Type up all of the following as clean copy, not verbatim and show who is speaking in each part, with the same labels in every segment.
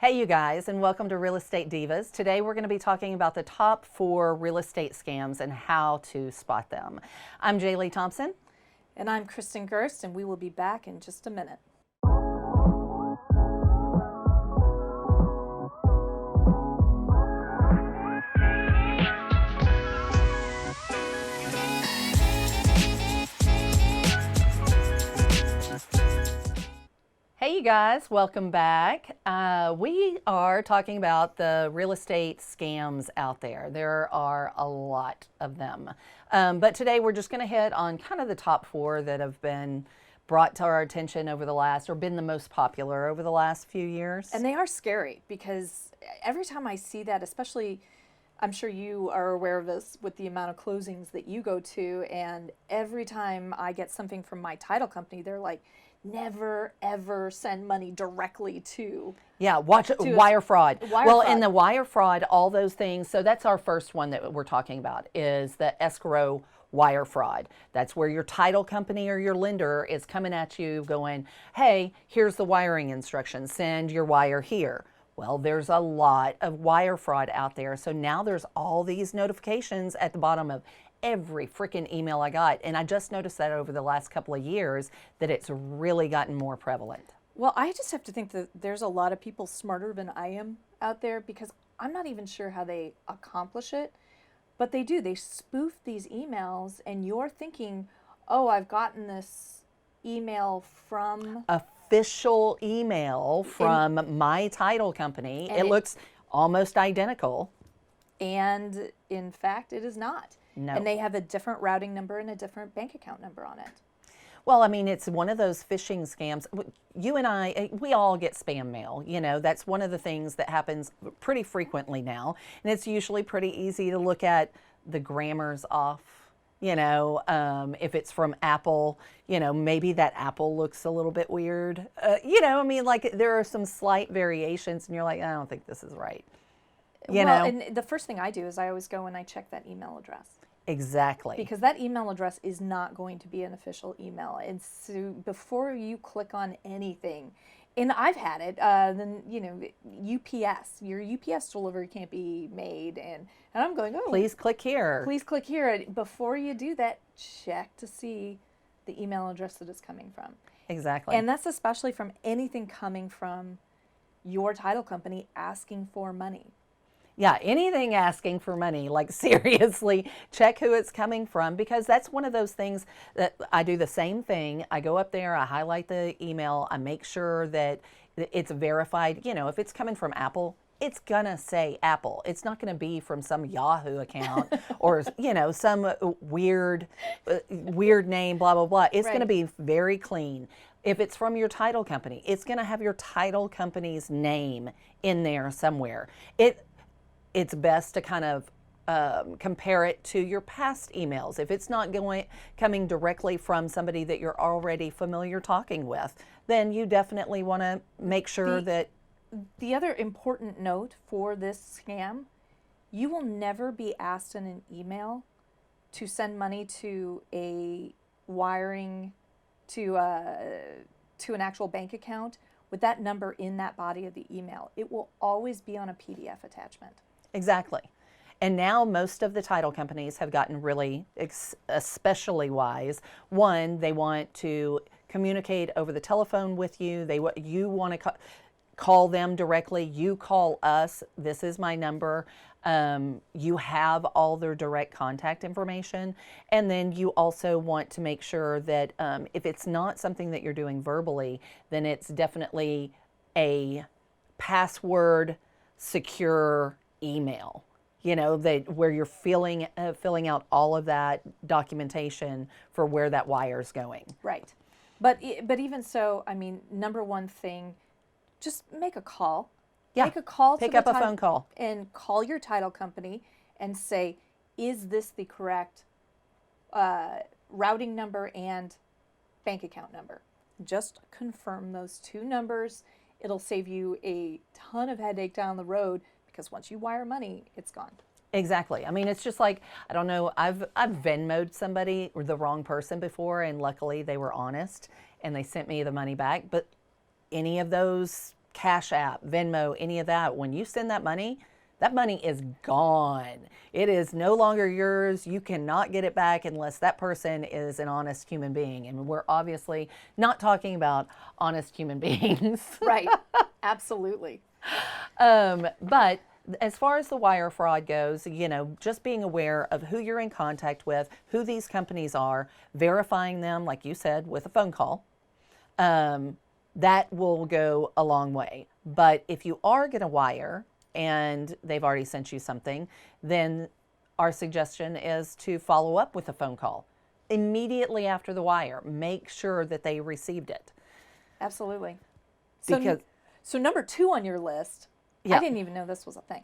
Speaker 1: Hey you guys, and welcome to Real Estate Divas. Today we're going to be talking about the top 4 real estate scams and how to spot them. I'm Jer'Leigh Thompson.
Speaker 2: And I'm Kristin Gerst, and we will be back in just a minute.
Speaker 1: Hey you guys, welcome back. We are talking about the real estate scams out there. There are a lot of them. But today we're just going to hit on kind of the top 4 that have been brought to our attention over the last, or been the most popular over the last few years.
Speaker 2: And they are scary because every time I see that, especially, I'm sure you are aware of this with the amount of closings that you go to, and every time I get something from my title company, they're like, never ever send money directly to
Speaker 1: watch wire fraud.
Speaker 2: Fraud.
Speaker 1: In the wire fraud, all those things. So that's our first one that we're talking about, is the escrow wire fraud. That's where your title company or your lender is coming at you going, hey, here's the wiring instructions, send your wire here. Well, there's a lot of wire fraud out there. So now there's all these notifications at the bottom of every freaking email I got. And I just noticed that over the last couple of years that it's really gotten more prevalent.
Speaker 2: Well, I just have to think that there's a lot of people smarter than I am out there, because I'm not even sure how they accomplish it, but they do. They spoof these emails and you're thinking, oh, I've gotten this email from
Speaker 1: official email from my title company. It looks almost identical.
Speaker 2: And in fact, it is not.
Speaker 1: No.
Speaker 2: And they have a different routing number and a different bank account number on it.
Speaker 1: Well, I mean, it's one of those phishing scams. You and I, we all get spam mail. You know, that's one of the things that happens pretty frequently now. And it's usually pretty easy to look at the grammar's off. You know, if it's from Apple, you know, maybe that Apple looks a little bit weird. You know, I mean, like there are some slight variations and you're like, I don't think this is right. You know?
Speaker 2: And the first thing I do is I always go and I check that email address.
Speaker 1: Exactly.
Speaker 2: Because that email address is not going to be an official email. And so before you click on anything, and I've had it, then, you know, UPS, your UPS delivery can't be made. And I'm going, oh.
Speaker 1: Please click here.
Speaker 2: Please click here. Before you do that, check to see the email address that it's coming from.
Speaker 1: Exactly.
Speaker 2: And that's especially from anything coming from your title company asking for money.
Speaker 1: Yeah, anything asking for money, like seriously, check who it's coming from, because that's one of those things that I do the same thing. I go up there, I highlight the email, I make sure that it's verified. You know, if it's coming from Apple, it's gonna say Apple. It's not gonna be from some Yahoo account or, you know, some weird name, blah, blah, blah. It's gonna be very clean. If it's from your title company, it's gonna have your title company's name in there somewhere. It's best to kind of compare it to your past emails. If it's not coming directly from somebody that you're already familiar talking with, then you definitely want to make sure that...
Speaker 2: The other important note for this scam, you will never be asked in an email to send money to a wiring, to an actual bank account with that number in that body of the email. It will always be on a PDF attachment.
Speaker 1: Exactly. And now most of the title companies have gotten really especially wise. One, they want to communicate over the telephone with you. You want to call them directly. You call us. This is my number. You have all their direct contact information. And then you also want to make sure that if it's not something that you're doing verbally, then it's definitely a password secure email, you know, where you're filling out all of that documentation for where that wire is going.
Speaker 2: Right. But even so, I mean, number one thing, just make a call.
Speaker 1: Yeah.
Speaker 2: Make a call.
Speaker 1: Pick up a phone call.
Speaker 2: And call your title company and say, is this the correct routing number and bank account number? Just confirm those 2 numbers. It'll save you a ton of headache down the road, because once you wire money, it's gone.
Speaker 1: Exactly. I mean, it's just like, I don't know, I've Venmo'd somebody or the wrong person before, and luckily they were honest and they sent me the money back. But any of those Cash App, Venmo, any of that, when you send that money is gone. It is no longer yours. You cannot get it back unless that person is an honest human being. And we're obviously not talking about honest human beings.
Speaker 2: Right. Absolutely.
Speaker 1: But as far as the wire fraud goes, just being aware of who you're in contact with, who these companies are, verifying them, like you said, with a phone call, that will go a long way. But if you are going to wire and they've already sent you something, then our suggestion is to follow up with a phone call immediately after the wire. Make sure that they received it.
Speaker 2: Absolutely. So number 2 on your list,
Speaker 1: Yeah.
Speaker 2: I didn't even know this was a thing.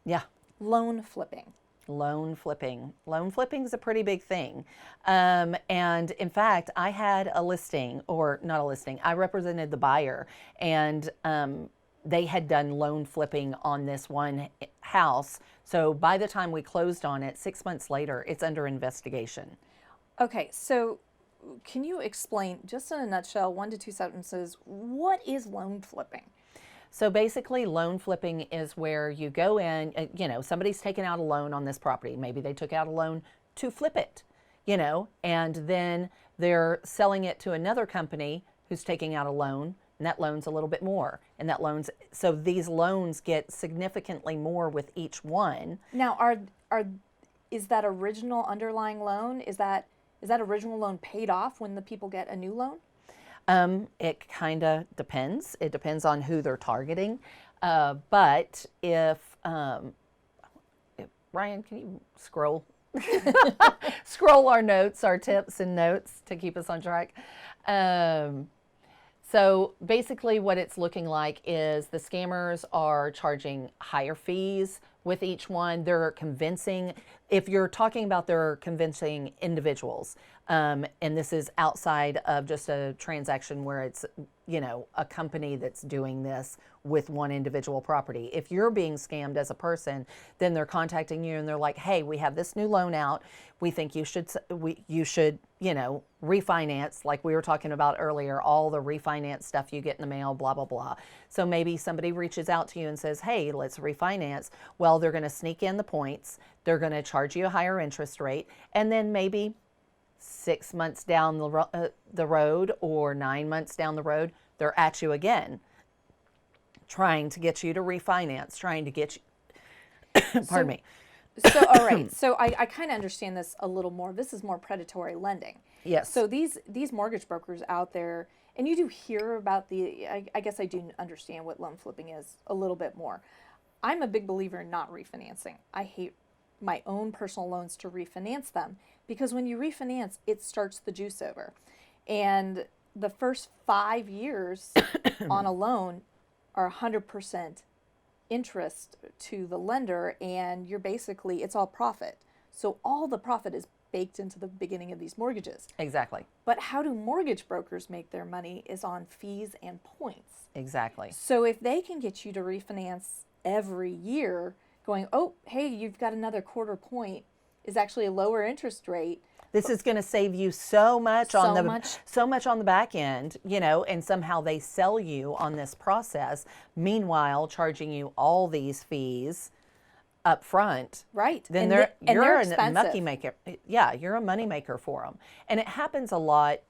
Speaker 1: Yeah.
Speaker 2: Loan flipping.
Speaker 1: Loan flipping. Loan flipping is a pretty big thing. And in fact, I had a listing, or not a listing, I represented the buyer, and they had done loan flipping on this one house. So by the time we closed on it, 6 months later, it's under investigation.
Speaker 2: Okay, so can you explain, just in a nutshell, 1 to 2 sentences, what is loan flipping?
Speaker 1: So basically, loan flipping is where you go in, somebody's taken out a loan on this property. Maybe they took out a loan to flip it, and then they're selling it to another company who's taking out a loan, and that loan's a little bit more. So these loans get significantly more with each one.
Speaker 2: Now, is that original underlying loan, is that original loan paid off when the people get a new loan?
Speaker 1: It kind of depends. It depends on who they're targeting. But if Ryan, can you scroll our notes, our tips and notes to keep us on track? So basically what it's looking like is the scammers are charging higher fees with each one. They're convincing, if you're talking about they're convincing individuals, and this is outside of just a transaction where it's, a company that's doing this with one individual property. If you're being scammed as a person, then they're contacting you and they're like, hey, we have this new loan out. We think you should refinance, like we were talking about earlier, all the refinance stuff you get in the mail, blah, blah, blah. So maybe somebody reaches out to you and says, hey, let's refinance. Well, they're going to sneak in the points. They're going to charge you a higher interest rate. And then maybe 6 months down the road or 9 months down the road, they're at you again, trying to get you to refinance, trying to get you, pardon me.
Speaker 2: So, all right. So I kind of understand this a little more. This is more predatory lending.
Speaker 1: Yes.
Speaker 2: So these mortgage brokers out there, and you do hear about I guess I do understand what loan flipping is a little bit more. I'm a big believer in not refinancing. I hate my own personal loans to refinance them, because when you refinance, it starts the juice over. And the first 5 years on a loan are 100% interest to the lender, and you're basically, it's all profit. So all the profit is baked into the beginning of these mortgages.
Speaker 1: Exactly.
Speaker 2: But how do mortgage brokers make their money is on fees and points.
Speaker 1: Exactly.
Speaker 2: So if they can get you to refinance every year, going, oh, hey, you've got another quarter point, is actually a lower interest rate.
Speaker 1: This is going to save you so much on the back end, and somehow they sell you on this process, meanwhile charging you all these fees up front.
Speaker 2: Right.
Speaker 1: Then you're a money maker. Yeah, you're a money maker for them. And it happens a lot,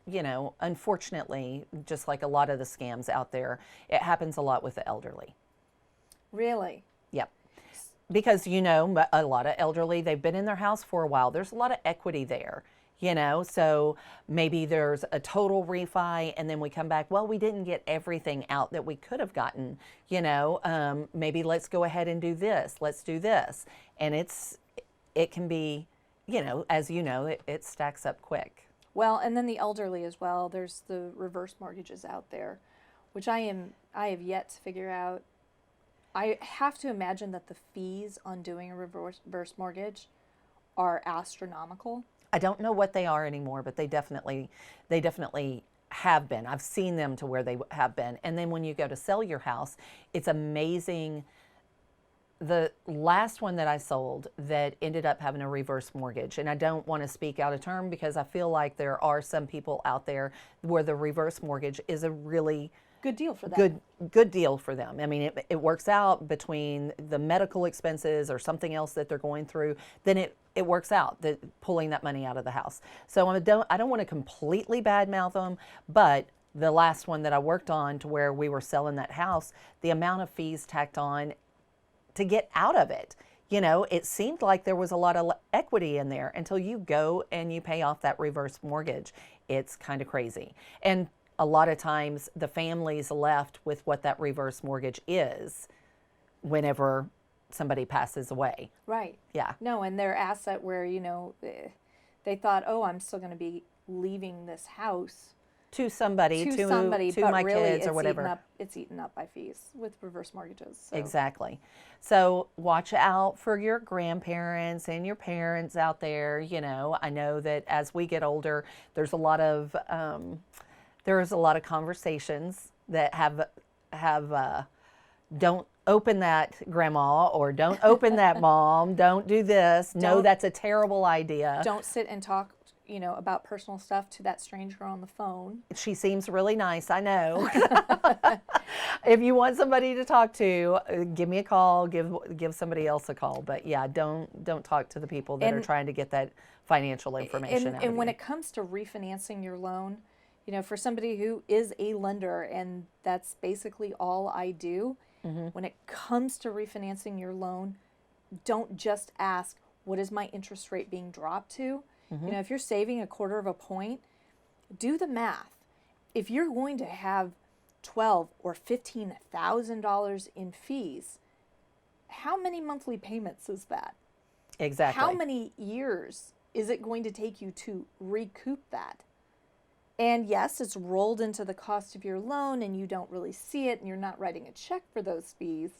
Speaker 1: unfortunately, just like a lot of the scams out there, it happens a lot with the elderly.
Speaker 2: Really?
Speaker 1: Yep. Because, a lot of elderly, they've been in their house for a while. There's a lot of equity there, so maybe there's a total refi and then we come back, well, we didn't get everything out that we could have gotten, maybe let's go ahead and do this. Let's do this. And it can be, as it stacks up quick.
Speaker 2: Well, and then the elderly as well. There's the reverse mortgages out there, which I have yet to figure out. I have to imagine that the fees on doing a reverse mortgage are astronomical.
Speaker 1: I don't know what they are anymore, but they definitely have been. I've seen them to where they have been. And then when you go to sell your house, it's amazing. The last one that I sold that ended up having a reverse mortgage, and I don't want to speak out of turn because I feel like there are some people out there where the reverse mortgage is a really
Speaker 2: good deal for them.
Speaker 1: Good deal for them. I mean, it works out between the medical expenses or something else that they're going through, then it works out, that pulling that money out of the house. So I don't want to completely badmouth them, but the last one that I worked on to where we were selling that house, the amount of fees tacked on to get out of it. You know, it seemed like there was a lot of equity in there until you go and you pay off that reverse mortgage. It's kind of crazy. And a lot of times the family's left with what that reverse mortgage is whenever somebody passes away.
Speaker 2: Right.
Speaker 1: Yeah.
Speaker 2: No, and their asset where, they thought, oh, I'm still going to be leaving this house
Speaker 1: To somebody, to
Speaker 2: but
Speaker 1: my
Speaker 2: really
Speaker 1: kids or whatever.
Speaker 2: It's eaten up by fees with reverse mortgages. So.
Speaker 1: Exactly. So watch out for your grandparents and your parents out there. You know, I know that as we get older, there's a lot of conversations that have don't open that grandma, or don't open that mom, don't do this. No, that's a terrible idea.
Speaker 2: Don't sit and talk about personal stuff to that stranger on the phone.
Speaker 1: She seems really nice, I know. If you want somebody to talk to, give me a call, give somebody else a call. But yeah, don't talk to the people that are trying to get that financial information out of you.
Speaker 2: And when it comes to refinancing your loan, for somebody who is a lender and that's basically all I do, when it comes to refinancing your loan, don't just ask, what is my interest rate being dropped to? If you're saving 1/4 of a point, do the math. If you're going to have $12,000 or $15,000 in fees, how many monthly payments is that?
Speaker 1: Exactly.
Speaker 2: How many years is it going to take you to recoup that? And yes, it's rolled into the cost of your loan and you don't really see it and you're not writing a check for those fees.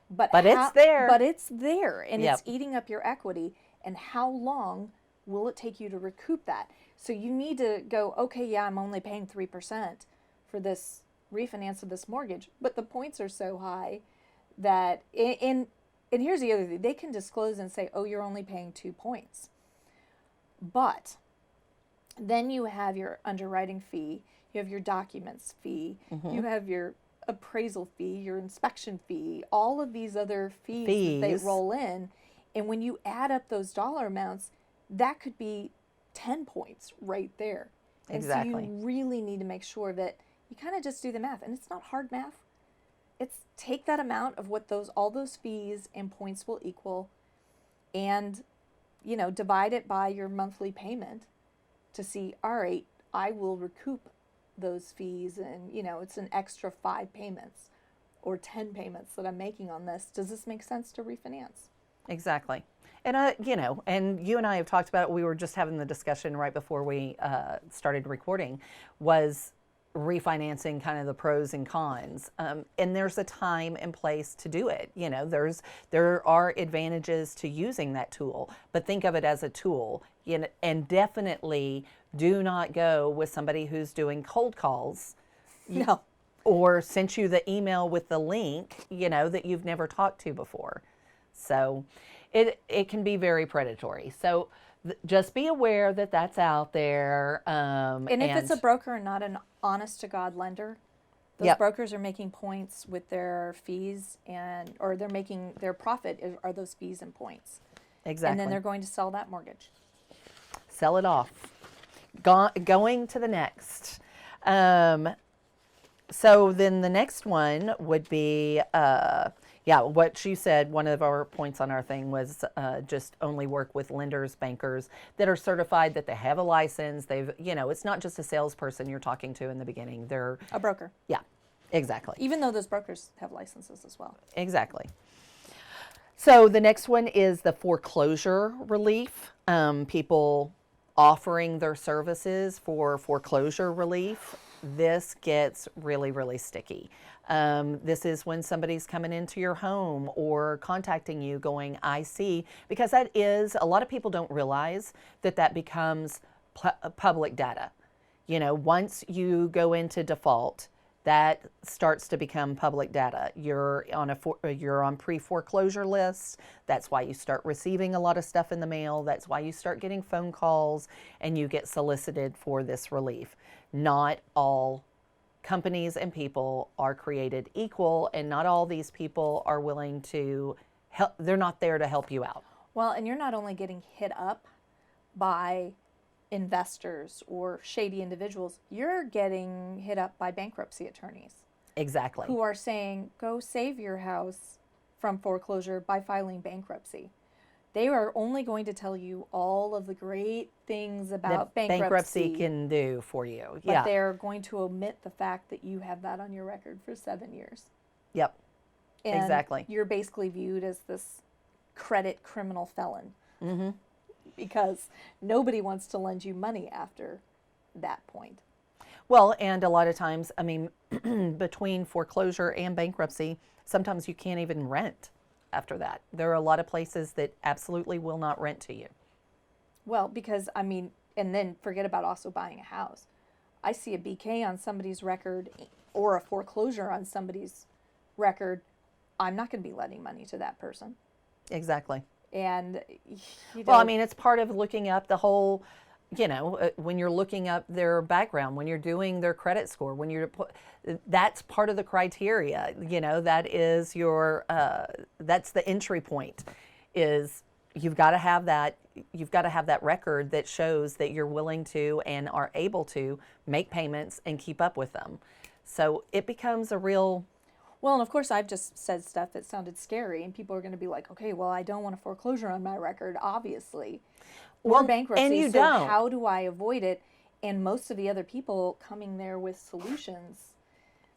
Speaker 2: But
Speaker 1: it's there.
Speaker 2: But it's there and
Speaker 1: Yep.
Speaker 2: it's eating up your equity. And how long will it take you to recoup that? So you need to go, okay, yeah, I'm only paying 3% for this refinance of this mortgage, but the points are so high that, and here's the other thing, they can disclose and say, oh, you're only paying 2 points. But then you have your underwriting fee, you have your documents fee, you have your appraisal fee, your inspection fee, all of these other fees that they roll in. And when you add up those dollar amounts, that could be 10 points right there. And
Speaker 1: Exactly.
Speaker 2: so you really need to make sure that you kind of just do the math. And it's not hard math. It's take that amount of what all those fees and points will equal and, divide it by your monthly payment to see, all right, I will recoup those fees and, it's an extra 5 payments or 10 payments that I'm making on this. Does this make sense to refinance?
Speaker 1: Exactly. And, and you and I have talked about it. We were just having the discussion right before we started recording, was refinancing, kind of the pros and cons. And there's a time and place to do it. There are advantages to using that tool, but think of it as a tool. And definitely do not go with somebody who's doing cold calls.
Speaker 2: No.
Speaker 1: Or sent you the email with the link, that you've never talked to before. So it can be very predatory. So just be aware that that's out there.
Speaker 2: And if it's a broker and not an honest to God lender, those brokers are making points with their fees or they're making their profit are those fees and points.
Speaker 1: Exactly.
Speaker 2: And then they're going to sell that mortgage.
Speaker 1: Sell it off. Going to the next. So then the next one would be, what she said, one of our points on our thing was just only work with lenders, bankers that are certified, that they have a license. It's not just a salesperson you're talking to in the beginning. They're
Speaker 2: a broker.
Speaker 1: Yeah, exactly.
Speaker 2: Even though those brokers have licenses as well.
Speaker 1: Exactly. So the next one is the foreclosure relief. People offering their services for foreclosure relief. This gets really, really sticky. This is when somebody's coming into your home or contacting you going, I see, because that is, a lot of people don't realize that becomes public data. Once you go into default, that starts to become public data. You're on pre-foreclosure lists. That's why you start receiving a lot of stuff in the mail. That's why you start getting phone calls and you get solicited for this relief. Not all companies and people are created equal, and not all these people are willing to help. They're not there to help you out.
Speaker 2: Well, and you're not only getting hit up by investors or shady individuals, you're getting hit up by bankruptcy attorneys
Speaker 1: Exactly.
Speaker 2: who are saying, go save your house from foreclosure by filing bankruptcy. They are only going to tell you all of the great things about
Speaker 1: That bankruptcy can do for you.
Speaker 2: but
Speaker 1: Yeah.
Speaker 2: they're going to omit the fact that you have that on your record for 7 years.
Speaker 1: Yep.
Speaker 2: And
Speaker 1: Exactly.
Speaker 2: you're basically viewed as this credit criminal felon.
Speaker 1: Mm-hmm.
Speaker 2: Because nobody wants to lend you money after that point.
Speaker 1: Well, and a lot of times, I mean, between foreclosure and bankruptcy, sometimes you can't even rent after that. There are a lot of places that absolutely will not rent to you.
Speaker 2: Well, because, I mean, and then forget about also buying a house. I see a BK on somebody's record or a foreclosure on somebody's record. I'm not going to be lending money to that person.
Speaker 1: Exactly.
Speaker 2: And,
Speaker 1: Well, I mean, it's part of looking up the whole, when you're looking up their background, when you're doing their credit score, that's part of the criteria. That is that's the entry point. Is you've got to have that record that shows that you're willing to and are able to make payments and keep up with them. So it becomes a real.
Speaker 2: Well, and of course, I've just said stuff that sounded scary, and people are going to be like, okay, well, I don't want a foreclosure on my record, obviously. Or bankruptcy,
Speaker 1: and you
Speaker 2: so
Speaker 1: don't.
Speaker 2: How do I avoid it? And most of the other people coming there with solutions.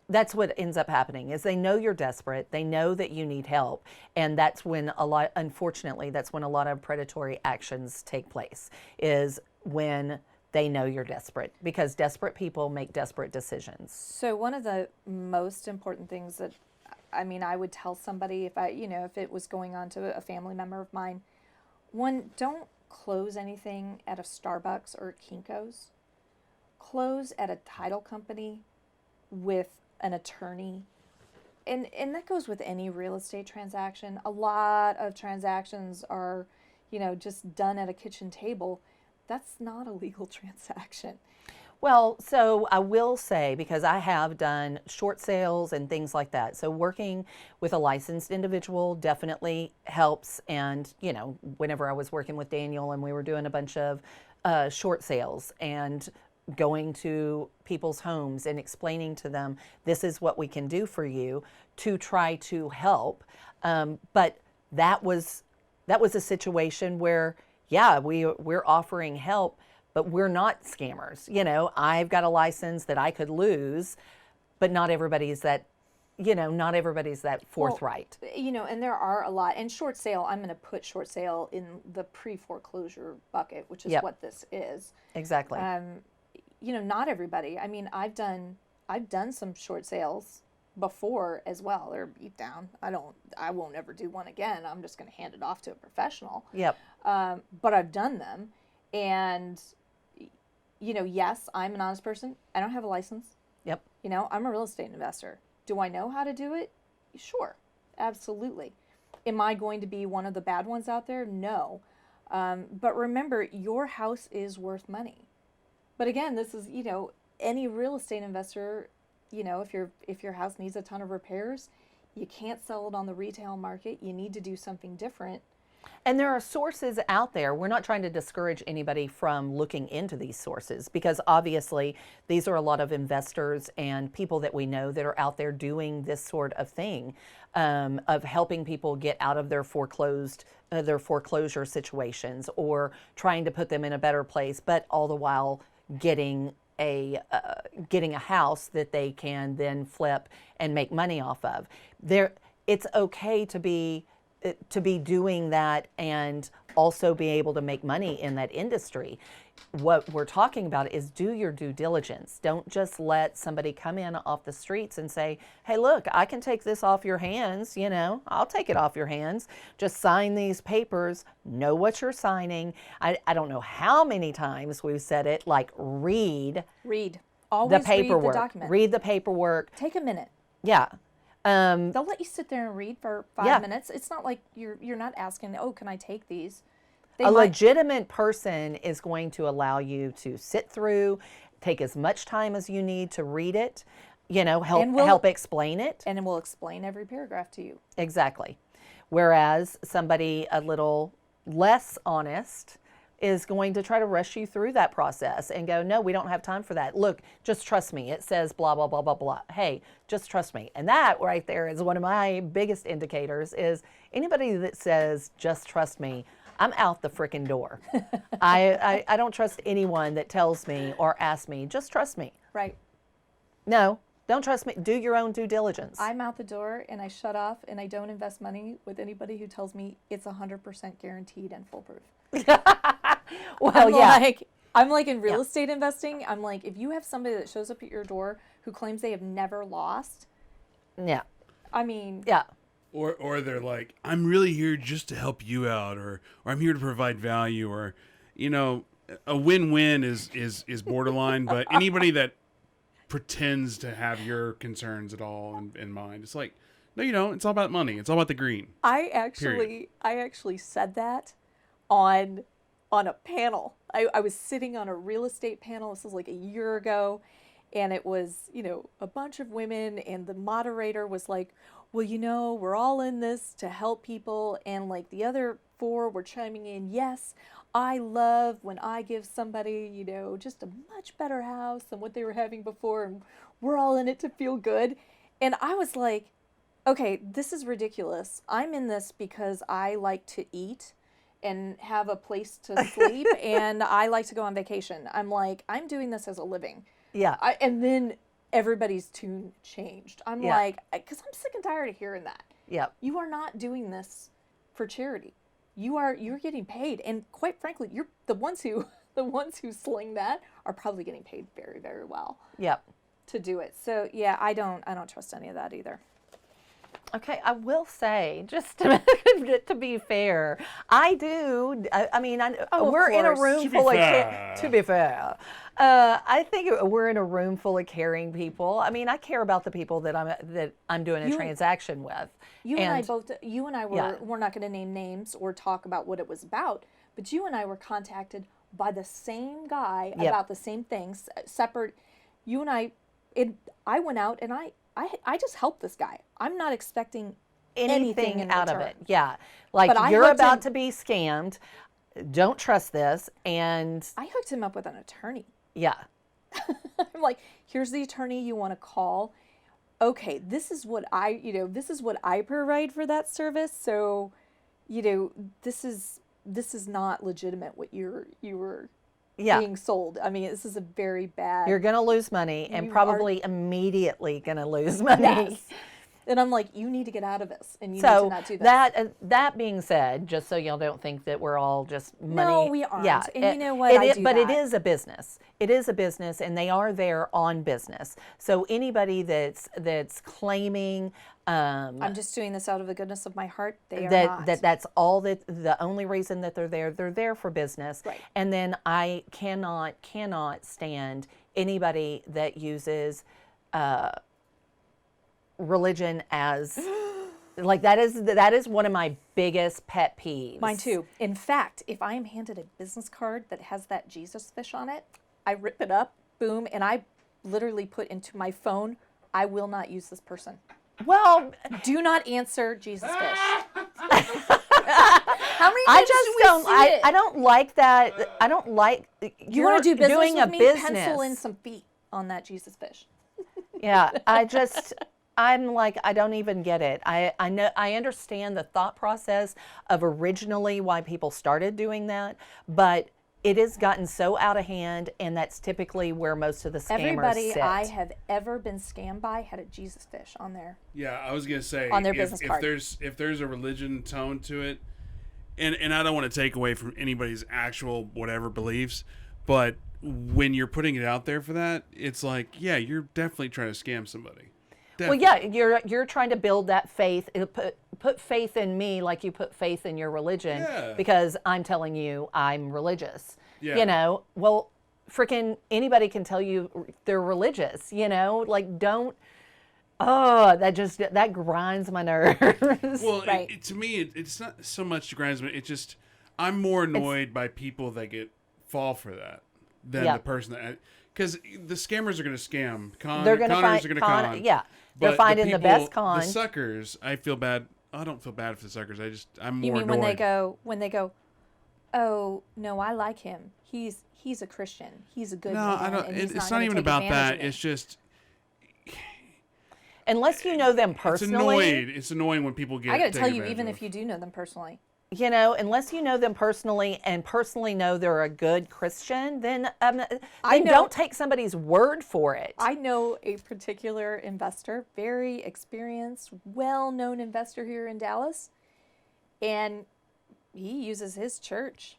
Speaker 1: That's what ends up happening is they know you're desperate. They know that you need help. And that's when unfortunately, that's when a lot of predatory actions take place, is when they know you're desperate, because desperate people make desperate decisions.
Speaker 2: So one of the most important things that, I mean, I would tell somebody if it was going on to a family member of mine, one, don't close anything at a Starbucks or a Kinko's. Close at a title company with an attorney. And that goes with any real estate transaction. A lot of transactions are, just done at a kitchen table. That's not a legal transaction.
Speaker 1: Well, so I will say, because I have done short sales and things like that, so working with a licensed individual definitely helps. And, whenever I was working with Daniel and we were doing a bunch of short sales and going to people's homes and explaining to them, this is what we can do for you to try to help. But that was a situation where, yeah, we're offering help, but we're not scammers. I've got a license that I could lose, but not everybody's that forthright.
Speaker 2: Well, and there are a lot. And short sale, I'm going to put short sale in the pre-foreclosure bucket, which is what this is.
Speaker 1: Exactly.
Speaker 2: Not everybody. I mean, I've done some short sales before as well. They're beat down. I won't ever do one again. I'm just going to hand it off to a professional.
Speaker 1: Yep.
Speaker 2: But I've done them. And, yes, I'm an honest person. I don't have a license.
Speaker 1: Yep.
Speaker 2: I'm a real estate investor. Do I know how to do it? Sure. Absolutely. Am I going to be one of the bad ones out there? No. But remember, your house is worth money. But again, this is, any real estate investor, if your house needs a ton of repairs, you can't sell it on the retail market. You need to do something different.
Speaker 1: And there are sources out there. We're not trying to discourage anybody from looking into these sources, because obviously these are a lot of investors and people that we know that are out there doing this sort of thing, of helping people get out of their foreclosure situations, or trying to put them in a better place, but all the while getting a house that they can then flip and make money off of. It's okay to be doing that and also be able to make money in that industry. What we're talking about is do your due diligence. Don't just let somebody come in off the streets and say, hey, look, I can take this off your hands. I'll take it off your hands. Just sign these papers. Know what you're signing. I don't know how many times we've said it, like read.
Speaker 2: Always
Speaker 1: the paperwork.
Speaker 2: read the document.
Speaker 1: Read the paperwork.
Speaker 2: Take a minute.
Speaker 1: Yeah.
Speaker 2: They'll let you sit there and read for 5 minutes. It's not like you're not asking, oh, can I take these?
Speaker 1: Legitimate person is going to allow you to sit through, take as much time as you need to read it. help explain it.
Speaker 2: And it will explain every paragraph to you.
Speaker 1: Exactly. Whereas somebody a little less honest is going to try to rush you through that process and go, no, we don't have time for that. Look, just trust me. It says blah, blah, blah, blah, blah. Hey, just trust me. And that right there is one of my biggest indicators is anybody that says, just trust me, I'm out the frickin' door. I don't trust anyone that tells me or asks me, just trust me.
Speaker 2: Right.
Speaker 1: No, don't trust me. Do your own due diligence.
Speaker 2: I'm out the door and I shut off and I don't invest money with anybody who tells me it's 100% guaranteed and foolproof.
Speaker 1: Well, yeah.
Speaker 2: I'm like in real estate investing. I'm like, if you have somebody that shows up at your door who claims they have never lost.
Speaker 1: Yeah.
Speaker 2: I mean.
Speaker 1: Yeah.
Speaker 3: Or they're like, I'm really here just to help you out, or I'm here to provide value, or, a win-win is borderline, but anybody that pretends to have your concerns at all in mind, it's like, no, you don't. It's all about money. It's all about the green.
Speaker 2: I actually said that on a panel. I was sitting on a real estate panel. This was like a year ago. And it was, a bunch of women. And the moderator was like, well, we're all in this to help people. And like the other 4 were chiming in, yes, I love when I give somebody, just a much better house than what they were having before. And we're all in it to feel good. And I was like, okay, this is ridiculous. I'm in this because I like to eat and have a place to sleep and I like to go on vacation. I'm like, I'm doing this as a living.
Speaker 1: Yeah.
Speaker 2: And then everybody's tune changed. I'm like, because I'm sick and tired of hearing that.
Speaker 1: Yeah.
Speaker 2: You are not doing this for charity. You're getting paid. And quite frankly, you're the ones who sling that are probably getting paid very, very well.
Speaker 1: Yep.
Speaker 2: To do it. So yeah, I don't trust any of that either.
Speaker 1: Okay, I will say, just to be fair, I do. I mean, we're in a room full of. To be fair, I think we're in a room full of caring people. I mean, I care about the people that I'm doing a transaction with.
Speaker 2: You and I were. We're not going to name names or talk about what it was about, but you and I were contacted by the same guy about the same things, separate. You and I went out and I just helped this guy. I'm not expecting anything in
Speaker 1: out
Speaker 2: return.
Speaker 1: of it. Yeah. Like, you're about to be scammed. Don't trust this. And
Speaker 2: I hooked him up with an attorney.
Speaker 1: Yeah.
Speaker 2: I'm like, here's the attorney you want to call. Okay, this is what I provide for that service. So, this is not legitimate what you were being sold. I mean, this is a very bad.
Speaker 1: You're going to lose money and probably immediately going to lose money.
Speaker 2: Yes. And I'm like, you need to get out of this, and you need to not do this.
Speaker 1: That being said, just so y'all don't think that we're all just money.
Speaker 2: No, we aren't.
Speaker 1: Yeah,
Speaker 2: and you know what?
Speaker 1: It is a business. It is a business, and they are there on business. So anybody that's claiming,
Speaker 2: I'm just doing this out of the goodness of my heart, they are not.
Speaker 1: That's all the only reason that they're there for business.
Speaker 2: Right.
Speaker 1: And then I cannot stand anybody that uses religion as like that is one of my biggest pet peeves.
Speaker 2: Mine too. In fact, if I am handed a business card that has that Jesus fish on it, I rip it up, boom, and I literally put into my phone, I will not use this person.
Speaker 1: Well,
Speaker 2: do not answer Jesus fish. How many times
Speaker 1: I don't like that. I don't like
Speaker 2: you want to do business
Speaker 1: doing
Speaker 2: with
Speaker 1: a
Speaker 2: me?
Speaker 1: business.
Speaker 2: Pencil in some feet on that Jesus fish.
Speaker 1: Yeah, I'm like, I don't even get it. I know, I understand the thought process of originally why people started doing that, but it has gotten so out of hand, and that's typically where most of the scammers
Speaker 2: Everybody
Speaker 1: sit.
Speaker 2: I have ever been scammed by had a Jesus fish on there.
Speaker 3: Yeah, I was gonna say
Speaker 2: on their business card.
Speaker 3: If there's a religion tone to it, and I don't want to take away from anybody's actual whatever beliefs, but when you're putting it out there for that, it's like, yeah, you're definitely trying to scam somebody. Definitely.
Speaker 1: Well, yeah, you're trying to build that faith. Put faith in me like you put faith in your religion, because I'm telling you I'm religious.
Speaker 3: Yeah.
Speaker 1: Well, freaking anybody can tell you they're religious. Like don't. Oh, that grinds my nerves.
Speaker 3: Well,
Speaker 2: right.
Speaker 3: To me, it's not so much grinds me. It's just I'm more annoyed by people that fall for that than the person that. because the scammers are going to scam.
Speaker 1: They're going to
Speaker 3: Conners
Speaker 1: find
Speaker 3: are going to con.
Speaker 1: Yeah, they're
Speaker 3: But
Speaker 1: finding the best con.
Speaker 3: The suckers, I feel bad. I don't feel bad for the suckers. I'm
Speaker 2: You
Speaker 3: more
Speaker 2: mean
Speaker 3: annoyed.
Speaker 2: when they go, oh no, I like him. He's a Christian. He's a good
Speaker 3: No,
Speaker 2: man.
Speaker 3: I don't.
Speaker 2: And he's
Speaker 3: It's
Speaker 2: not
Speaker 3: not even
Speaker 2: gonna take
Speaker 3: about
Speaker 2: advantage
Speaker 3: that.
Speaker 2: of me."
Speaker 3: It's just
Speaker 1: Unless you know them personally.
Speaker 3: It's annoying when people get.
Speaker 2: I got to
Speaker 3: taken
Speaker 2: tell you,
Speaker 3: advantage
Speaker 2: even
Speaker 3: of.
Speaker 2: if you do know them personally,
Speaker 1: Unless you know them personally and personally know they're a good Christian, then
Speaker 2: I know-
Speaker 1: don't take somebody's word for it.
Speaker 2: I know a particular investor, very experienced, well-known investor here in Dallas, and he uses his church.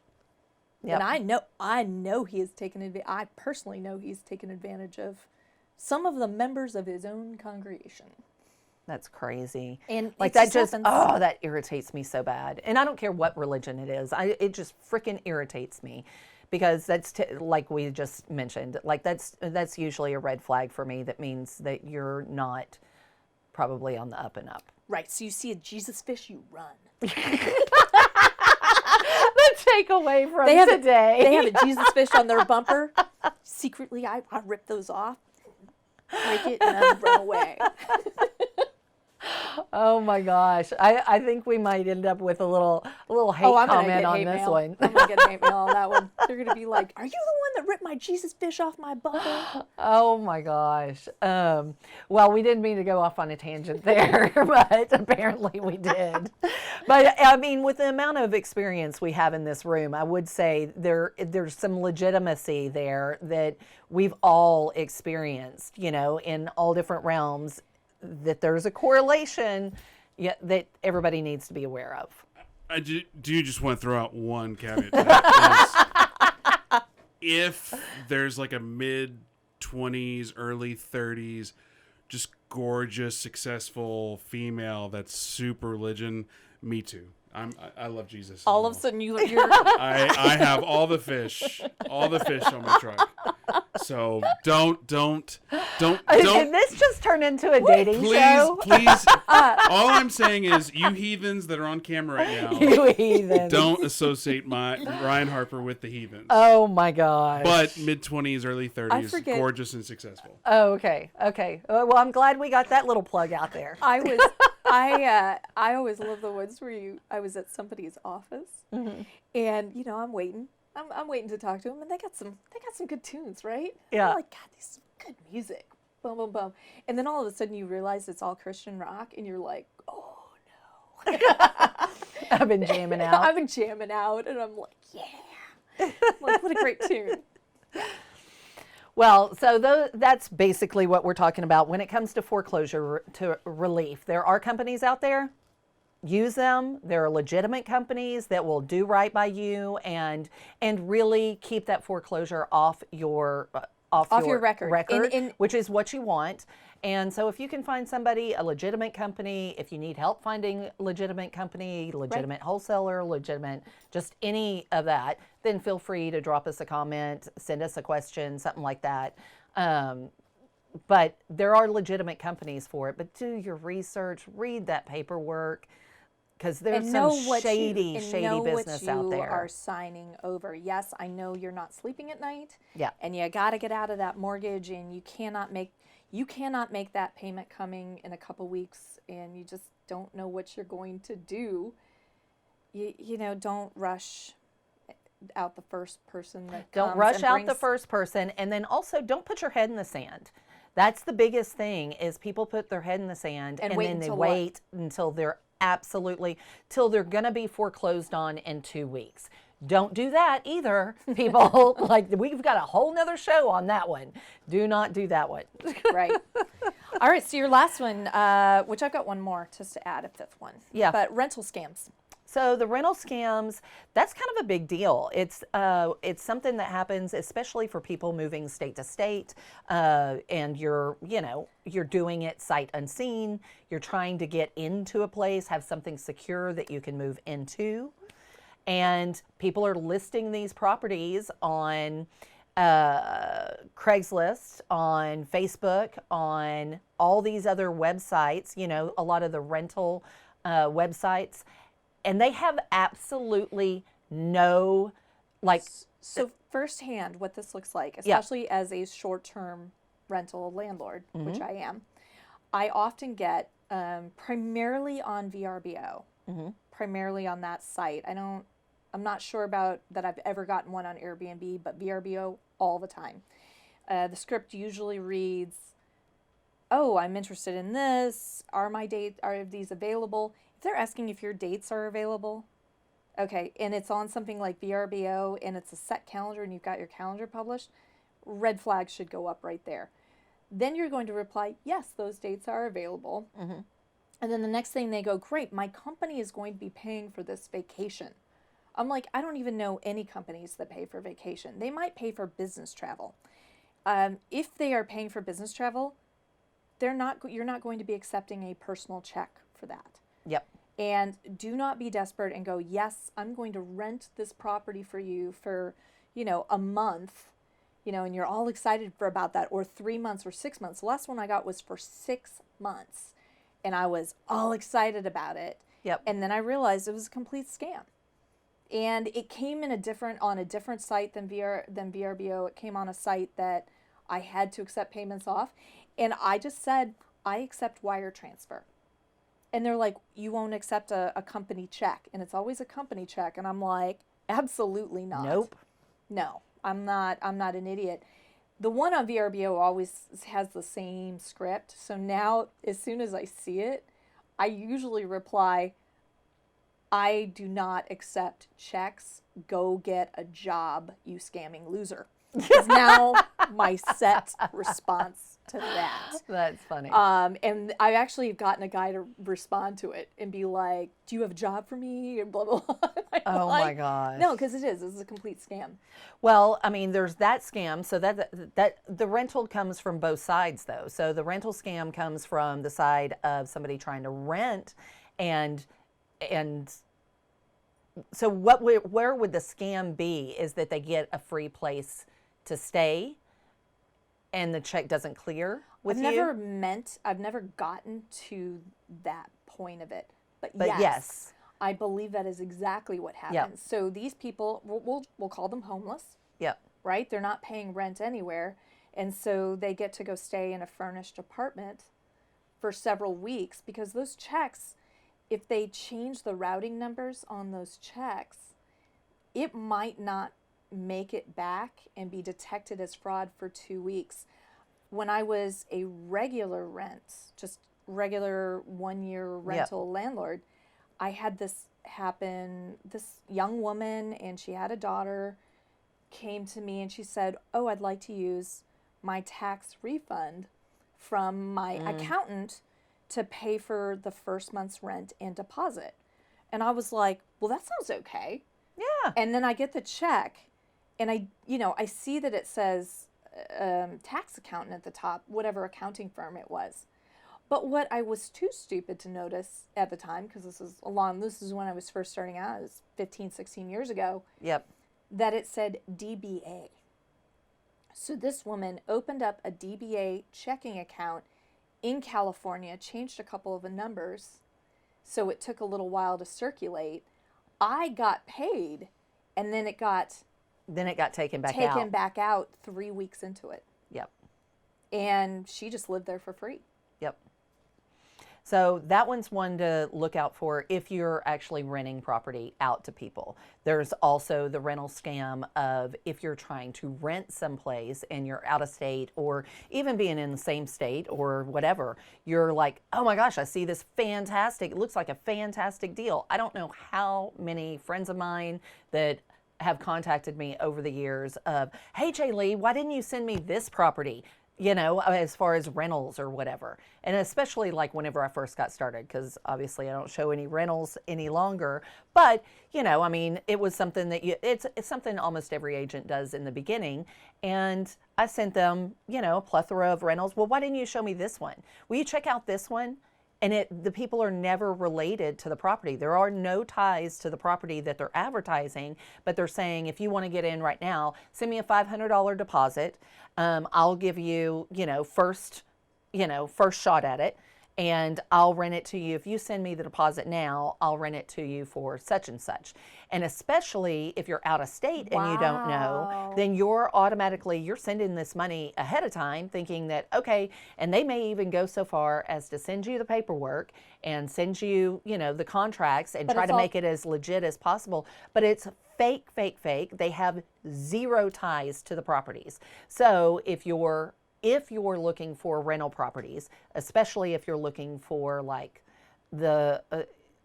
Speaker 1: Yep.
Speaker 2: And I know he has taken advantage. I personally know he's taken advantage of some of the members of his own congregation.
Speaker 1: That's crazy.
Speaker 2: And
Speaker 1: like
Speaker 2: it
Speaker 1: that
Speaker 2: just
Speaker 1: just
Speaker 2: happens-
Speaker 1: that irritates me so bad. And I don't care what religion it is. It just freaking irritates me because that's like we just mentioned. Like that's usually a red flag for me. That means that you're not probably on the up and up.
Speaker 2: Right. So you see a Jesus fish, you run.
Speaker 1: The takeaway from
Speaker 2: They have
Speaker 1: today.
Speaker 2: They have a Jesus fish on their bumper. Secretly, I rip those off, break it, and then run away.
Speaker 1: Oh my gosh. I think we might end up with a little hate
Speaker 2: I'm gonna
Speaker 1: comment
Speaker 2: get
Speaker 1: on
Speaker 2: hate
Speaker 1: this
Speaker 2: mail.
Speaker 1: one.
Speaker 2: I'm gonna get hate mail on that one. They're gonna be like, "Are you the one that ripped my Jesus fish off my bumper?"
Speaker 1: Oh my gosh. Well, we didn't mean to go off on a tangent there, but apparently we did. But I mean, with the amount of experience we have in this room, I would say there's some legitimacy there that we've all experienced, in all different realms, that there's a correlation that everybody needs to be aware of.
Speaker 3: I do just want to throw out one caveat. To that, if there's like a mid-20s, early 30s, just gorgeous, successful female that's super religion, me too. I love Jesus.
Speaker 2: All of a sudden, you're
Speaker 3: I have all the fish on my truck. So don't.
Speaker 1: Did this just turn into a dating show?
Speaker 3: Please. All I'm saying is, you heathens that are on camera right now,
Speaker 1: You heathens.
Speaker 3: don't associate my Ryan Harper with the heathens.
Speaker 1: Oh my gosh.
Speaker 3: But mid-20s, early 30s,
Speaker 2: forget-
Speaker 3: gorgeous and successful.
Speaker 1: Oh, okay. Well, I'm glad we got that little plug out there.
Speaker 2: I always love the ones where I was at somebody's office, and I'm waiting. I'm waiting to talk to them, and they got some good tunes, right?
Speaker 1: Yeah.
Speaker 2: I'm like, God, this is good music. Boom, boom, boom. And then all of a sudden you realize it's all Christian rock, and you're like, oh no.
Speaker 1: I've been jamming out.
Speaker 2: I've been jamming out, and I'm like, yeah. Like, what a great tune.
Speaker 1: Well, so that's basically what we're talking about when it comes to foreclosure relief. There are companies out there. Use them. There are legitimate companies that will do right by you and really keep that foreclosure off your
Speaker 2: record.
Speaker 1: Which is what you want. And so if you can find somebody, a legitimate company, if you need help finding legitimate company, legitimate wholesaler, legitimate, just any of that, then feel free to drop us a comment, send us a question, something like that. But there are legitimate companies for it. But do your research, read that paperwork, because there's some shady business out there.
Speaker 2: You are signing over. Yes, I know you're not sleeping at night.
Speaker 1: Yeah.
Speaker 2: And you got to get out of that mortgage, and you cannot make that payment coming in a couple weeks, and you just don't know what you're going to do. Don't rush out the first person that comes.
Speaker 1: Don't rush out the first person, and then also don't put your head in the sand. That's the biggest thing, is people put their head in the sand and then they wait until they're till they're going to be foreclosed on in 2 weeks. Don't do that either, people. Like, we've got a whole nother show on that one. Do not do that one.
Speaker 2: Right. All right, so your last one, which I've got one more just to add, a fifth one.
Speaker 1: Yeah.
Speaker 2: But rental scams.
Speaker 1: So the rental scams, that's kind of a big deal. It's something that happens, especially for people moving state to state, and you're doing it sight unseen. You're trying to get into a place, have something secure that you can move into, and people are listing these properties on Craigslist, on Facebook, on all these other websites. A lot of the rental websites. And they have absolutely no,
Speaker 2: So firsthand, what this looks like,
Speaker 1: Yeah.
Speaker 2: especially as a short-term rental landlord,
Speaker 1: Mm-hmm.
Speaker 2: which I am, I often get primarily on VRBO,
Speaker 1: Mm-hmm.
Speaker 2: primarily on that site. I'm not sure about that I've ever gotten one on Airbnb, but VRBO all the time. The script usually reads, "Oh, I'm interested in this. Are these available?" If they're asking if your dates are available, okay, and it's on something like VRBO and it's a set calendar and you've got your calendar published, red flag should go up right there. Then you're going to reply, "Yes, those dates are available."
Speaker 1: Mm-hmm.
Speaker 2: And then the next thing they go, "Great, my company is going to be paying for this vacation." I'm like, I don't even know any companies that pay for vacation. They might pay for business travel. If they are paying for business travel, you're not going to be accepting a personal check for that.
Speaker 1: Yep.
Speaker 2: And do not be desperate and go, "Yes, I'm going to rent this property for you for, a month," and you're all excited about that, or 3 months or 6 months. The last one I got was for 6 months, and I was all excited about it.
Speaker 1: Yep.
Speaker 2: And then I realized it was a complete scam. And it came on a different site than VRBO. It came on a site that I had to accept payments off. And I just said, "I accept wire transfer." And they're like, "You won't accept a company check." And it's always a company check. And I'm like, absolutely not.
Speaker 1: Nope.
Speaker 2: No, I'm not an idiot. The one on VRBO always has the same script. So now, as soon as I see it, I usually reply, "I do not accept checks. Go get a job, you scamming loser." Is now my set response to that.
Speaker 1: That's funny.
Speaker 2: And I've actually gotten a guy to respond to it and be like, "Do you have a job for me?" And blah, blah, blah.
Speaker 1: Oh my gosh.
Speaker 2: No, because this is a complete scam.
Speaker 1: Well, I mean, there's that scam. So that the rental comes from both sides, though. So the rental scam comes from the side of somebody trying to rent, and so where would the scam be? Is that they get a free place to stay, and the check doesn't clear with
Speaker 2: I've
Speaker 1: you?
Speaker 2: never gotten to that point of it. But
Speaker 1: But yes.
Speaker 2: I believe that is exactly what happens. So these people, we'll call them homeless,
Speaker 1: Yep.
Speaker 2: right? They're not paying rent anywhere. And so they get to go stay in a furnished apartment for several weeks, because those checks, if they change the routing numbers on those checks, it might not make it back and be detected as fraud for 2 weeks. When I was a regular just regular 1-year rental landlord, I had this happen. This young woman, and she had a daughter, came to me and she said, "Oh, I'd like to use my tax refund from my accountant to pay for the first month's rent and deposit." And I was like, "Well, that sounds okay."
Speaker 1: Yeah.
Speaker 2: And then I get the check, and I see that it says tax accountant at the top, whatever accounting firm it was. But what I was too stupid to notice at the time, because this is when I was first starting out, it was 15, 16 years ago,
Speaker 1: Yep.
Speaker 2: that it said DBA. So this woman opened up a DBA checking account in California, changed a couple of the numbers, so it took a little while to circulate. I got paid, and then it got
Speaker 1: taken back out.
Speaker 2: 3 weeks into it.
Speaker 1: Yep.
Speaker 2: And she just lived there for free.
Speaker 1: Yep. So that one's one to look out for if you're actually renting property out to people. There's also the rental scam of if you're trying to rent someplace and you're out of state, or even being in the same state or whatever, you're like, "Oh my gosh, I see this it looks like a fantastic deal." I don't know how many friends of mine that have contacted me over the years of, "Hey, Jer'Leigh, why didn't you send me this property?" As far as rentals or whatever. And especially like whenever I first got started, because obviously I don't show any rentals any longer. But, it was something that it's something almost every agent does in the beginning. And I sent them, a plethora of rentals. "Well, why didn't you show me this one? Will you check out this one?" And the people are never related to the property. There are no ties to the property that they're advertising, but they're saying, "If you want to get in right now, send me a $500 deposit. I'll give you, first shot at it." and I'll rent it to you. If you send me the deposit now, I'll rent it to you for such and such. And especially if you're out of state and you don't know,
Speaker 2: Wow.
Speaker 1: then you're sending this money ahead of time thinking that, okay, and they may even go so far as to send you the paperwork and send you, the contracts and
Speaker 2: But
Speaker 1: try
Speaker 2: it's
Speaker 1: to
Speaker 2: all-
Speaker 1: make it as legit as possible. But it's fake, fake, fake. They have zero ties to the properties. So if you're looking for rental properties, especially if you're looking for like the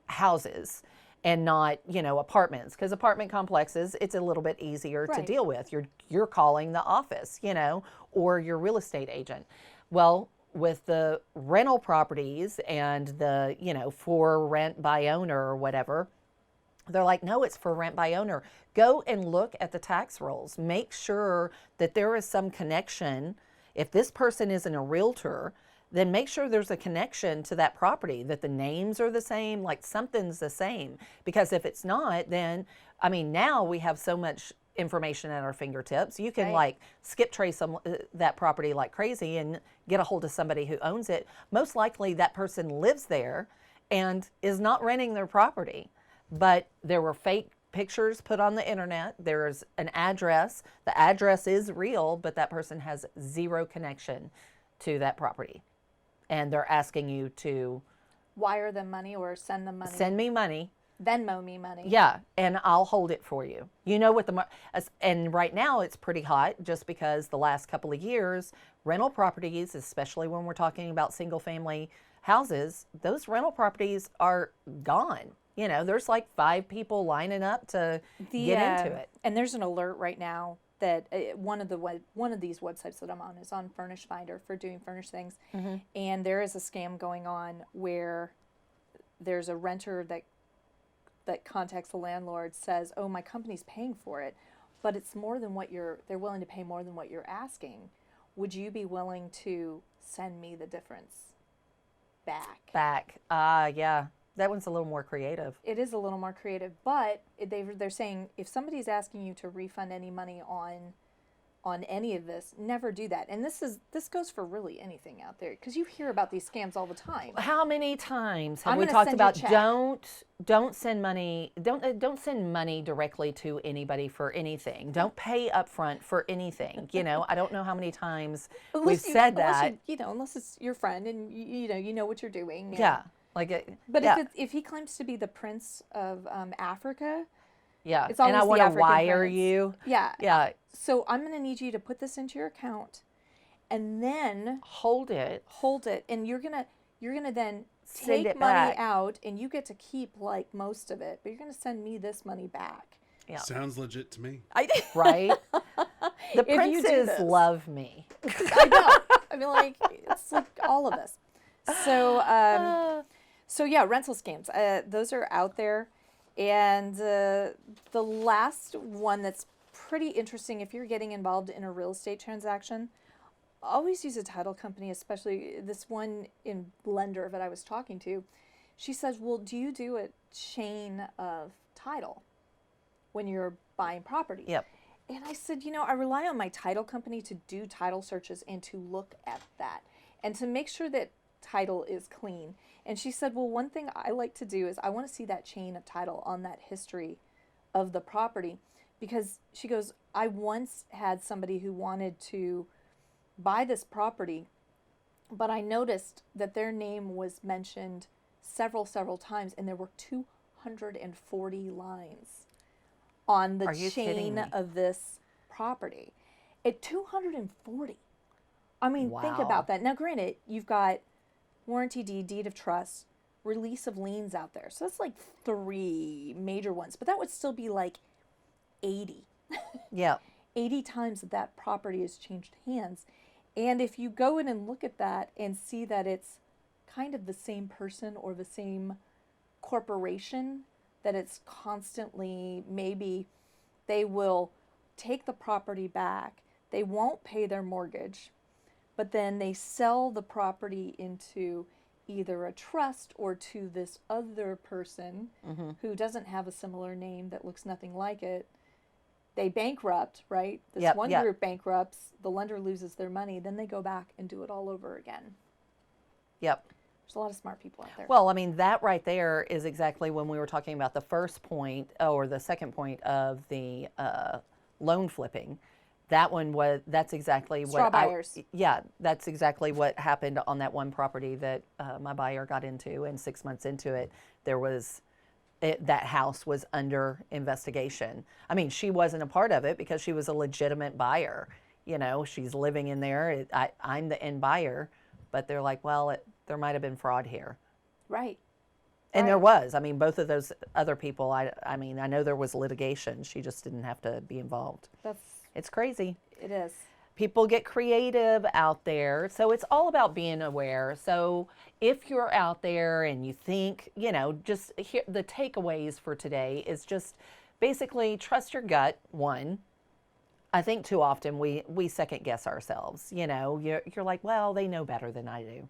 Speaker 1: houses and not, apartments, because apartment complexes, it's a little bit easier to
Speaker 2: Right.
Speaker 1: deal with. You're calling the office, or your real estate agent. Well, with the rental properties and the, for rent by owner or whatever, they're like, no, it's for rent by owner. Go and look at the tax rolls. Make sure that there is some connection. If this person isn't a realtor, then make sure there's a connection to that property, that the names are the same, like something's the same. Because if it's not, then, now we have so much information at our fingertips. You can
Speaker 2: Right.
Speaker 1: like skip trace that property like crazy and get a hold of somebody who owns it. Most likely that person lives there and is not renting their property. But there were fake pictures put on the internet. There's an address. The address is real, but that person has zero connection to that property. And they're asking you to
Speaker 2: Wire them money or send them money.
Speaker 1: send me money.
Speaker 2: Venmo me money.
Speaker 1: Yeah, and I'll hold it for you. You know what and right now it's pretty hot just because the last couple of years, rental properties, especially when we're talking about single family houses, those rental properties are gone. There's like 5 people lining up to get into it.
Speaker 2: And there's an alert right now that one of these websites that I'm on is on Furnish Finder for doing furnished things, and there is a scam going on where there's a renter that contacts the landlord, says, "Oh, my company's paying for it, but it's more than what they're willing to pay more than what you're asking. Would you be willing to send me the difference back?"
Speaker 1: Yeah. That one's a little more creative.
Speaker 2: It is a little more creative, but they're saying if somebody's asking you to refund any money on any of this, never do that. And this goes for really anything out there, because you hear about these scams all the time.
Speaker 1: How many times have
Speaker 2: I'm
Speaker 1: we
Speaker 2: gonna
Speaker 1: talked
Speaker 2: send you a
Speaker 1: about
Speaker 2: check.
Speaker 1: don't send money don't send money directly to anybody for anything. Don't pay up front for anything. I don't know how many times we've said that.
Speaker 2: Unless it's your friend and you know what you're doing. and-
Speaker 1: Yeah.
Speaker 2: But
Speaker 1: yeah.
Speaker 2: if he claims to be the prince of Africa,
Speaker 1: Yeah.
Speaker 2: it's
Speaker 1: And I
Speaker 2: always the
Speaker 1: want to
Speaker 2: African
Speaker 1: wire
Speaker 2: prince.
Speaker 1: you.
Speaker 2: yeah.
Speaker 1: Yeah.
Speaker 2: So I'm going to need you to put this into your account, and then
Speaker 1: Hold it.
Speaker 2: hold it, and you're gonna then
Speaker 1: Send
Speaker 2: take
Speaker 1: it
Speaker 2: money
Speaker 1: back.
Speaker 2: out, and you get to keep like most of it, but you're gonna send me this money back.
Speaker 1: Yeah.
Speaker 3: Sounds legit to me.
Speaker 1: Right? The
Speaker 2: If you do
Speaker 1: princes
Speaker 2: this.
Speaker 1: love me.
Speaker 2: I know. I mean, like, it's like all of us. So yeah, rental scams. Those are out there, and the last one that's pretty interesting, if you're getting involved in a real estate transaction, always use a title company, especially this one in lender that I was talking to. She says, well, do you do a chain of title when you're buying property?
Speaker 1: Yep.
Speaker 2: And I said, I rely on my title company to do title searches and to look at that and to make sure that title is clean. And she said, well, one thing I like to do is I want to see that chain of title on that history of the property, because she goes, I once had somebody who wanted to buy this property, but I noticed that their name was mentioned several times, and there were 240 lines on the
Speaker 1: Are you kidding
Speaker 2: chain
Speaker 1: me?
Speaker 2: of this property. At 240. I mean, think
Speaker 1: Wow.
Speaker 2: about that. Now, granted, you've got warranty deed, deed of trust, release of liens out there. So that's like 3 major ones, but that would still be like 80.
Speaker 1: Yep.
Speaker 2: 80 times that property has changed hands. And if you go in and look at that and see that it's kind of the same person or the same corporation, that it's constantly, maybe they will take the property back, they won't pay their mortgage, but then they sell the property into either a trust or to this other person who doesn't have a similar name that looks nothing like it. They bankrupt, right? This
Speaker 1: Yep,
Speaker 2: one
Speaker 1: yep.
Speaker 2: group bankrupts, the lender loses their money, then they go back and do it all over again.
Speaker 1: Yep.
Speaker 2: There's a lot of smart people out there.
Speaker 1: Well, I mean, that right there is exactly when we were talking about the first point or the second point of the loan flipping. That's exactly
Speaker 2: Straw
Speaker 1: what
Speaker 2: buyers.
Speaker 1: that's exactly what happened on that one property that my buyer got into, and 6 months into it, that house was under investigation. I mean, she wasn't a part of it because she was a legitimate buyer. You know, she's living in there. I'm the end buyer, but they're like, well, there might have been fraud here.
Speaker 2: Right.
Speaker 1: And there
Speaker 2: Right.
Speaker 1: was. I mean, both of those other people, I mean, I know there was litigation. She just didn't have to be involved. It's crazy.
Speaker 2: It is.
Speaker 1: People get creative out there. So it's all about being aware. So if you're out there and you think, you know, just the takeaways for today is just basically trust your gut, one. I think too often we second guess ourselves. You know, you're like, well, they know better than I do.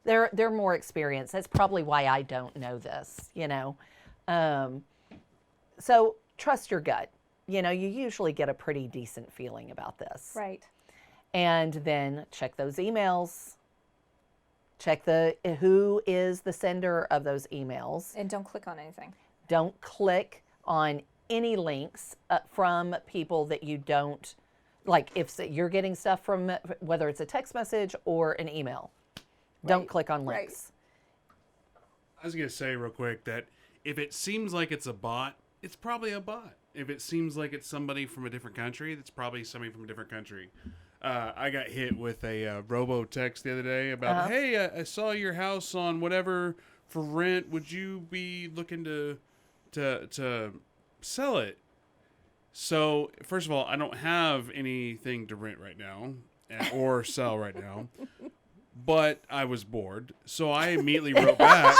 Speaker 1: They're more experienced. That's probably why I don't know this, you know. So trust your gut. You know, you usually get a pretty decent feeling about this.
Speaker 2: Right.
Speaker 1: And then check those emails. Check who is the sender of those emails.
Speaker 2: And don't click on anything.
Speaker 1: Don't click on any links from people that you don't like. If you're getting stuff from, whether it's a text message or an email, don't
Speaker 2: Right.
Speaker 1: click on
Speaker 2: Right.
Speaker 1: links.
Speaker 3: I was gonna say real quick that if it seems like it's a bot, it's probably a bot. If it seems like it's somebody from a different country, that's probably somebody from a different country. I got hit with a robo text the other day about, hey, I saw your house on whatever for rent. Would you be looking to sell it? So first of all, I don't have anything to rent right now or sell right now, but I was bored, so I immediately wrote back.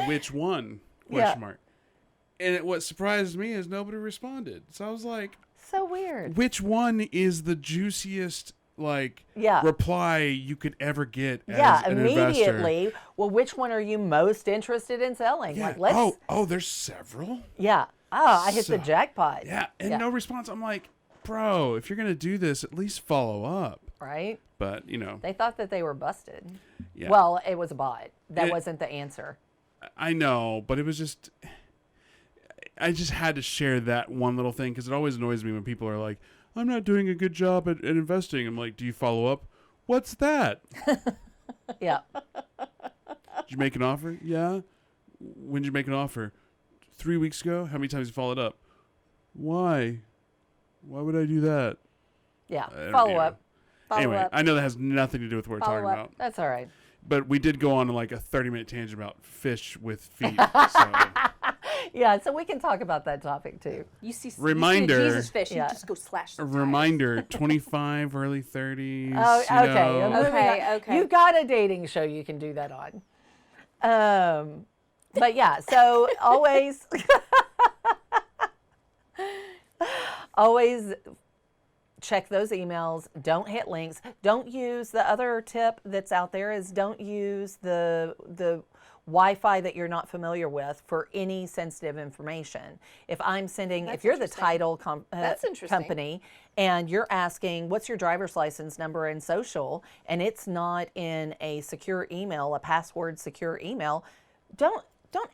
Speaker 3: Which one? Question mark. And what surprised me is nobody responded. So I was like,
Speaker 1: So weird.
Speaker 3: which one is the juiciest reply you could ever get as an
Speaker 1: immediately.
Speaker 3: investor?
Speaker 1: Well, which one are you most interested in selling?
Speaker 3: Yeah.
Speaker 1: Like, let's.
Speaker 3: Oh, there's several.
Speaker 1: Yeah. Oh, I hit the
Speaker 3: So-
Speaker 1: jackpot.
Speaker 3: Yeah, and no response. I'm like, bro, if you're gonna do this, at least follow up.
Speaker 1: Right?
Speaker 3: But you know,
Speaker 1: They thought that they were busted.
Speaker 3: yeah.
Speaker 1: Well, it was a bot. That
Speaker 3: It-
Speaker 1: wasn't the answer.
Speaker 3: I know, but it was just. I just had to share that one little thing because it always annoys me when people are like, I'm not doing a good job at investing. I'm like, do you follow up? What's that?
Speaker 1: Yeah.
Speaker 3: Did you make an offer? Yeah. When did you make an offer? 3 weeks ago? How many times you followed up? Why? Why would I do that?
Speaker 1: Yeah.
Speaker 3: I don't
Speaker 1: Follow
Speaker 3: know.
Speaker 1: up.
Speaker 2: Follow
Speaker 3: Anyway,
Speaker 2: up.
Speaker 3: I know that has nothing to do with what we're
Speaker 2: Follow
Speaker 3: talking
Speaker 2: up.
Speaker 3: about.
Speaker 1: That's all right.
Speaker 3: But we did go on like a 30-minute tangent about fish with feet. So
Speaker 1: Yeah, so we can talk about that topic too.
Speaker 2: You see
Speaker 3: Reminder.
Speaker 2: You see a Jesus fish.
Speaker 1: Yeah.
Speaker 2: You just go slash.
Speaker 3: a
Speaker 2: the tires.
Speaker 3: reminder, 25, early 30s.
Speaker 1: Oh,
Speaker 3: you
Speaker 1: okay.
Speaker 3: know.
Speaker 1: moving
Speaker 2: Okay,
Speaker 1: on.
Speaker 2: okay.
Speaker 1: You've got a dating show you can do that on. But yeah, so always, always check those emails. Don't hit links. Don't use the other tip that's out there is don't use the Wi-Fi that you're not familiar with for any sensitive information. If I'm sending,
Speaker 2: That's
Speaker 1: if you're the
Speaker 2: interesting.
Speaker 1: title
Speaker 2: That's interesting.
Speaker 1: company and you're asking what's your driver's license number and social, and it's not in a secure email, a password secure email, don't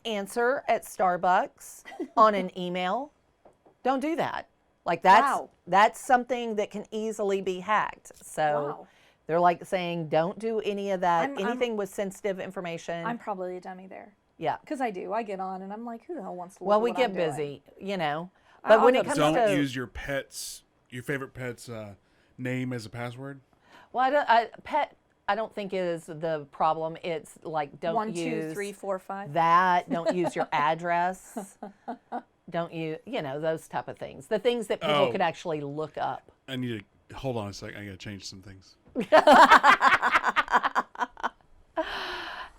Speaker 1: answer at Starbucks on an email. Don't do that. Like
Speaker 2: Wow.
Speaker 1: that's something that can easily be hacked. So
Speaker 2: Wow.
Speaker 1: they're like saying, don't do any of that.
Speaker 2: I'm-
Speaker 1: Anything with sensitive information.
Speaker 2: I'm probably a dummy there.
Speaker 1: Yeah.
Speaker 2: Because I do. I get on and I'm like, who the hell wants to look
Speaker 1: Well,
Speaker 2: at
Speaker 1: we
Speaker 2: what
Speaker 1: get
Speaker 2: I'm doing?
Speaker 1: busy, you know.
Speaker 2: I'll
Speaker 1: But when
Speaker 2: go
Speaker 1: it
Speaker 2: to
Speaker 1: comes
Speaker 3: Don't
Speaker 1: to
Speaker 3: use your favorite pet's name as a password.
Speaker 1: well, I don't think is the problem. It's like don't
Speaker 2: 1,
Speaker 1: use
Speaker 2: 2, 3, 4, 5.
Speaker 1: that. Don't use your address. Don't use, those type of things. The things that people
Speaker 3: Oh.
Speaker 1: could actually look up.
Speaker 3: I need to hold on a second. I got to change some things.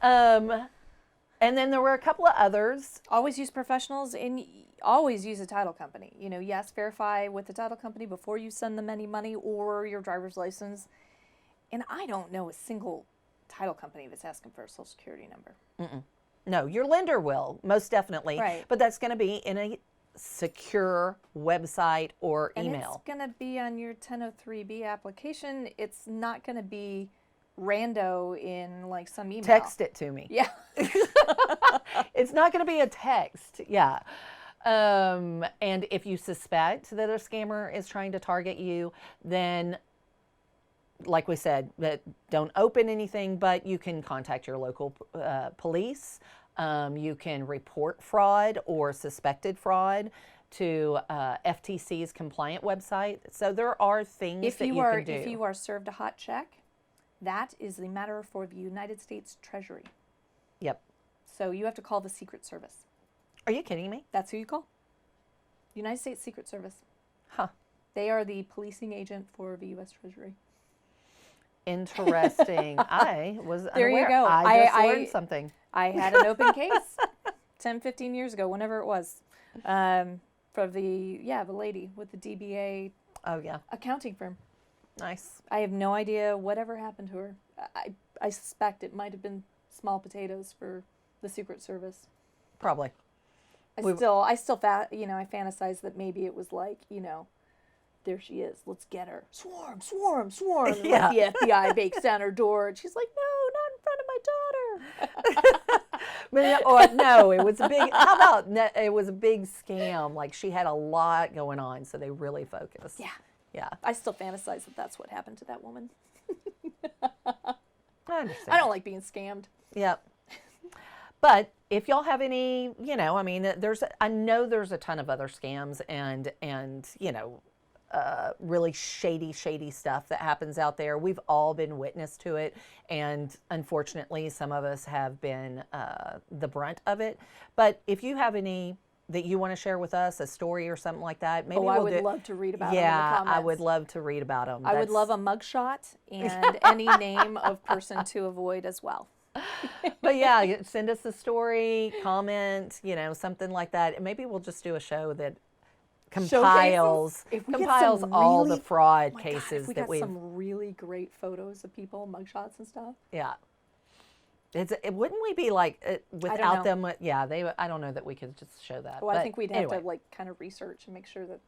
Speaker 1: And then there were a couple of others.
Speaker 2: Always use professionals and always use a title company. Yes, verify with the title company before you send them any money or your driver's license. And I don't know a single title company that's asking for a social security number.
Speaker 1: No, your lender will, most definitely.
Speaker 2: Right.
Speaker 1: But that's going to be in a secure website or
Speaker 2: And
Speaker 1: email.
Speaker 2: it's going to be on your 1003B application. It's not going to be rando in like some email.
Speaker 1: Text it to me.
Speaker 2: Yeah.
Speaker 1: It's not going to be a text. Yeah. And if you suspect that a scammer is trying to target you, then, like we said, that don't open anything, but you can contact your local police. You can report fraud or suspected fraud to FTC's compliant website. So there are things that you can do.
Speaker 2: If you are served a hot check, that is the matter for the United States Treasury.
Speaker 1: Yep.
Speaker 2: So you have to call the Secret Service.
Speaker 1: Are you kidding me?
Speaker 2: That's who you call. United States Secret Service.
Speaker 1: Huh.
Speaker 2: They are the policing agent for the U.S. Treasury.
Speaker 1: Interesting. I was
Speaker 2: There
Speaker 1: unaware.
Speaker 2: you go.
Speaker 1: I just learned something.
Speaker 2: I had an open case 10, 15 years ago, whenever it was, for the lady with the DBA
Speaker 1: Oh, yeah.
Speaker 2: accounting firm.
Speaker 1: Nice.
Speaker 2: I have no idea whatever happened to her. I suspect it might have been small potatoes for the Secret Service.
Speaker 1: Probably.
Speaker 2: I fantasize that maybe it was like, there she is. Let's get her. Swarm, swarm, swarm. And
Speaker 1: Yeah.
Speaker 2: like the FBI bakes down her door, and she's like, no, not in front of my daughter.
Speaker 1: Or no, it was a big, how about, it was a big scam. Like she had a lot going on, so they really focused.
Speaker 2: Yeah.
Speaker 1: Yeah.
Speaker 2: I still fantasize that that's what happened to that woman.
Speaker 1: I understand.
Speaker 2: I don't like being scammed.
Speaker 1: Yep. But if y'all have any, I know there's a ton of other scams and really shady stuff that happens out there. We've all been witness to it, and unfortunately, some of us have been the brunt of it. But if you have any that you want to share with us, a story or something like that, maybe
Speaker 2: I would love to read about them in the comments.
Speaker 1: I would love to read about them.
Speaker 2: I would love a mugshot and any name of person to avoid as well.
Speaker 1: But yeah, send us a story, comment, something like that. Maybe we'll just do a show that compiles all the fraud cases
Speaker 2: we
Speaker 1: that
Speaker 2: got
Speaker 1: we've.
Speaker 2: some really great photos of people, mugshots and stuff.
Speaker 1: Yeah. Wouldn't we be like without them? Yeah, I don't know that we could just show that.
Speaker 2: Well,
Speaker 1: but
Speaker 2: I think we'd have
Speaker 1: anyway.
Speaker 2: to like kind of research and make sure that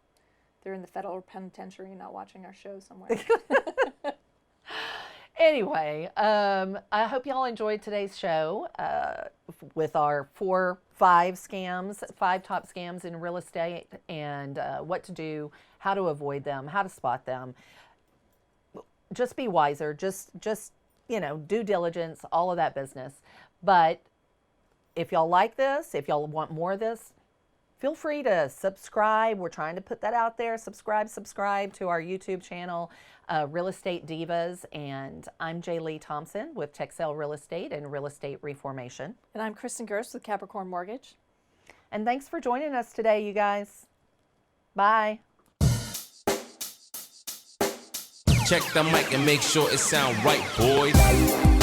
Speaker 2: they're in the federal penitentiary and not watching our show somewhere.
Speaker 1: Anyway, I hope y'all enjoyed today's show with our 5 top scams in real estate, and what to do, how to avoid them, how to spot them. Just be wiser. Just due diligence, all of that business. But if y'all like this, if y'all want more of this, feel free to subscribe. We're trying to put that out there. Subscribe to our YouTube channel, Real Estate Divas. And I'm Jer'Leigh Thompson with Texel Real Estate and Real Estate Reformation.
Speaker 2: And I'm Kristin Gerst with Capricorn Mortgage.
Speaker 1: And thanks for joining us today, you guys. Bye.
Speaker 4: Check the mic and make sure it sound right, boys.